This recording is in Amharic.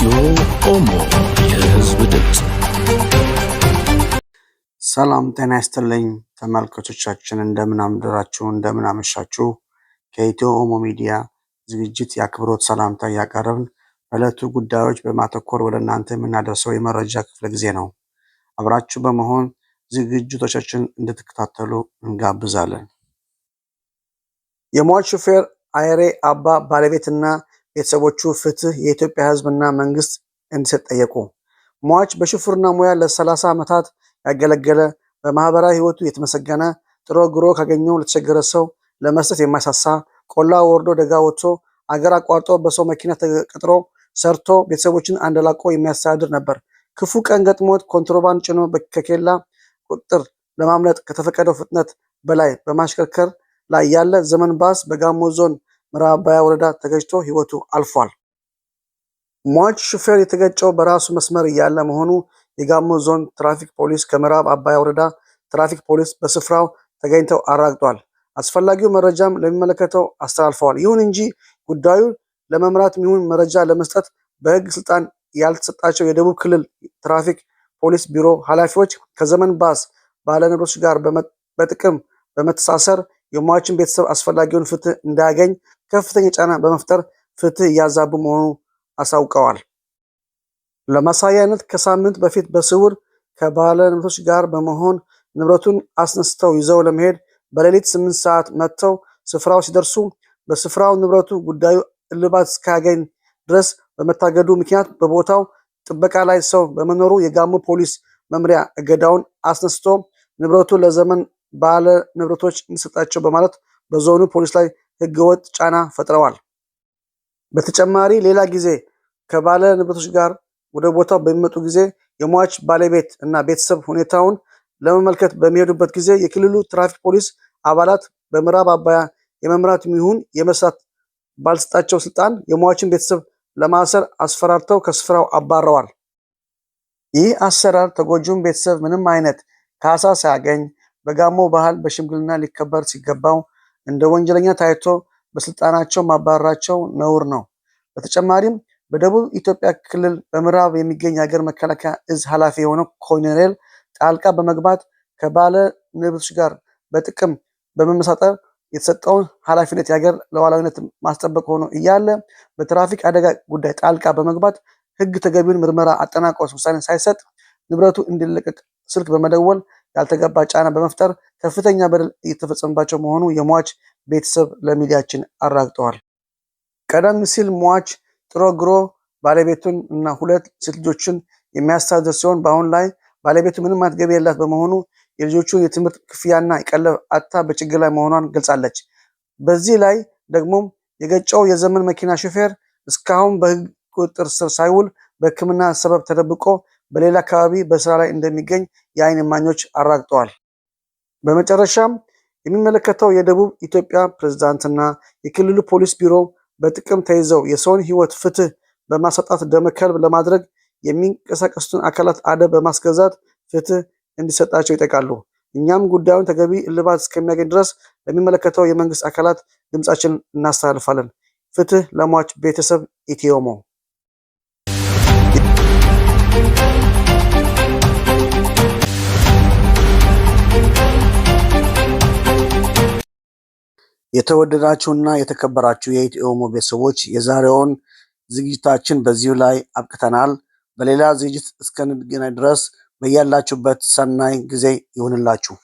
ኢትዮ ኦሞ የህዝብ ድምፅ። ሰላም ጤና ይስጥልኝ ተመልካቾቻችን፣ እንደምን አምድራችሁ እንደምን አመሻችሁ። ከኢትዮ ኦሞ ሚዲያ ዝግጅት የአክብሮት ሰላምታ እያቀረብን በዕለቱ ጉዳዮች በማተኮር ወደ እናንተ የምናደርሰው የመረጃ ክፍለ ጊዜ ነው። አብራችሁ በመሆን ዝግጅቶቻችን እንድትከታተሉ እንጋብዛለን። የሟች ሹፌር አይሬ አባ ባለቤትና ቤተሰቦቹ ፍትህ የኢትዮጵያ ህዝብና መንግስት እንዲሰጥ ጠየቁ። ሟች በሹፍርና ሙያ ለ30 ዓመታት ያገለገለ፣ በማህበራዊ ህይወቱ የተመሰገነ፣ ጥሮ ግሮ ካገኘው ለተቸገረ ሰው ለመስጠት የማይሳሳ፣ ቆላ ወርዶ ደጋ ወጥቶ አገር አቋርጦ በሰው መኪና ተቀጥሮ ሰርቶ ቤተሰቦችን አንደላቆ የሚያስተዳድር ነበር። ክፉ ቀን ገጥሞት ኮንትሮባንድ ጭኖ ከኬላ ቁጥጥር ለማምለጥ ከተፈቀደው ፍጥነት በላይ በማሽከርከር ላይ ያለ ዘመን ባስ በጋሞ ዞን ምዕራብ አባያ ወረዳ ተገጭቶ ህይወቱ አልፏል። ሟች ሹፌር የተገጨው በራሱ መስመር እያለ መሆኑ የጋሞ ዞን ትራፊክ ፖሊስ ከምዕራብ አባያ ወረዳ ትራፊክ ፖሊስ በስፍራው ተገኝተው አረጋግጧል። አስፈላጊው መረጃም ለሚመለከተው አስተላልፈዋል። ይሁን እንጂ ጉዳዩ ለመምራት ይሁን መረጃ ለመስጠት በህግ ስልጣን ያልተሰጣቸው የደቡብ ክልል ትራፊክ ፖሊስ ቢሮ ኃላፊዎች ከዘመን ባስ ባለንብረቶች ጋር በጥቅም በመተሳሰር የሟችን ቤተሰብ አስፈላጊውን ፍትህ እንዳያገኝ ከፍተኛ ጫና በመፍጠር ፍትህ እያዛቡ መሆኑ አሳውቀዋል። ለማሳያነት ከሳምንት በፊት በስውር ከባለንብረቶች ጋር በመሆን ንብረቱን አስነስተው ይዘው ለመሄድ በሌሊት 8 ሰዓት መጥተው ስፍራው ሲደርሱ በስፍራው ንብረቱ ጉዳዩ እልባት እስካገኝ ድረስ በመታገዱ ምክንያት በቦታው ጥበቃ ላይ ሰው በመኖሩ የጋሞ ፖሊስ መምሪያ እገዳውን አስነስቶ ንብረቱ ለዘመን ባለ ንብረቶች እንዲሰጣቸው በማለት በዞኑ ፖሊስ ላይ ህገወጥ ጫና ፈጥረዋል። በተጨማሪ ሌላ ጊዜ ከባለ ንብረቶች ጋር ወደ ቦታው በሚመጡ ጊዜ የሟች ባለቤት እና ቤተሰብ ሁኔታውን ለመመልከት በሚሄዱበት ጊዜ የክልሉ ትራፊክ ፖሊስ አባላት በምዕራብ አባያ የመምራት ይሁን የመስራት ባልሰጣቸው ስልጣን የሟችን ቤተሰብ ለማሰር አስፈራርተው ከስፍራው አባረዋል። ይህ አሰራር ተጎጂውን ቤተሰብ ምንም አይነት ካሳ ሳያገኝ በጋሞ ባህል በሽምግልና ሊከበር ሲገባው እንደ ወንጀለኛ ታይቶ በስልጣናቸው ማባረራቸው ነውር ነው። በተጨማሪም በደቡብ ኢትዮጵያ ክልል በምዕራብ የሚገኝ የሀገር መከላከያ እዝ ኃላፊ የሆነው ኮሎኔል ጣልቃ በመግባት ከባለ ንብረቶች ጋር በጥቅም በመመሳጠር የተሰጠውን ኃላፊነት የሀገር ሉዓላዊነት ማስጠበቅ ሆኖ እያለ በትራፊክ አደጋ ጉዳይ ጣልቃ በመግባት ህግ ተገቢውን ምርመራ አጠናቆ ውሳኔ ሳይሰጥ ንብረቱ እንዲለቀቅ ስልክ በመደወል ያልተገባ ጫና በመፍጠር ከፍተኛ በደል እየተፈጸመባቸው መሆኑ የሟች ቤተሰብ ለሚዲያችን አረጋግጠዋል። ቀደም ሲል ሟች ጥሮ ግሮ ባለቤቱን እና 2 ሴት ልጆችን የሚያስተዳድር ሲሆን በአሁን ላይ ባለቤቱ ምንም አይነት ገቢ የላት በመሆኑ የልጆቹን የትምህርት ክፍያና የቀለብ አጥታ በችግር ላይ መሆኗን ገልጻለች። በዚህ ላይ ደግሞ የገጨው የዘመን መኪና ሹፌር እስካሁን በህግ ቁጥጥር ስር ሳይውል በሕክምና ሰበብ ተደብቆ በሌላ አካባቢ በስራ ላይ እንደሚገኝ የአይን እማኞች አረጋግጠዋል። በመጨረሻም የሚመለከተው የደቡብ ኢትዮጵያ ፕሬዝዳንትና የክልሉ ፖሊስ ቢሮ በጥቅም ተይዘው የሰውን ህይወት ፍትህ በማሰጣት ደመከልብ ለማድረግ የሚንቀሳቀሱትን አካላት አደብ በማስገዛት ፍትህ እንዲሰጣቸው ይጠይቃሉ። እኛም ጉዳዩን ተገቢ እልባት እስከሚያገኝ ድረስ ለሚመለከተው የመንግስት አካላት ድምጻችን እናስተላልፋለን። ፍትህ ለሟች ቤተሰብ። ኢትዮ ኦሞ። የተወደዳችሁና የተከበራችሁ የኢትዮ ኦሞ ቤተሰቦች የዛሬውን ዝግጅታችን በዚሁ ላይ አብቅተናል። በሌላ ዝግጅት እስከንገናኝ ድረስ በያላችሁበት ሰናይ ጊዜ ይሁንላችሁ።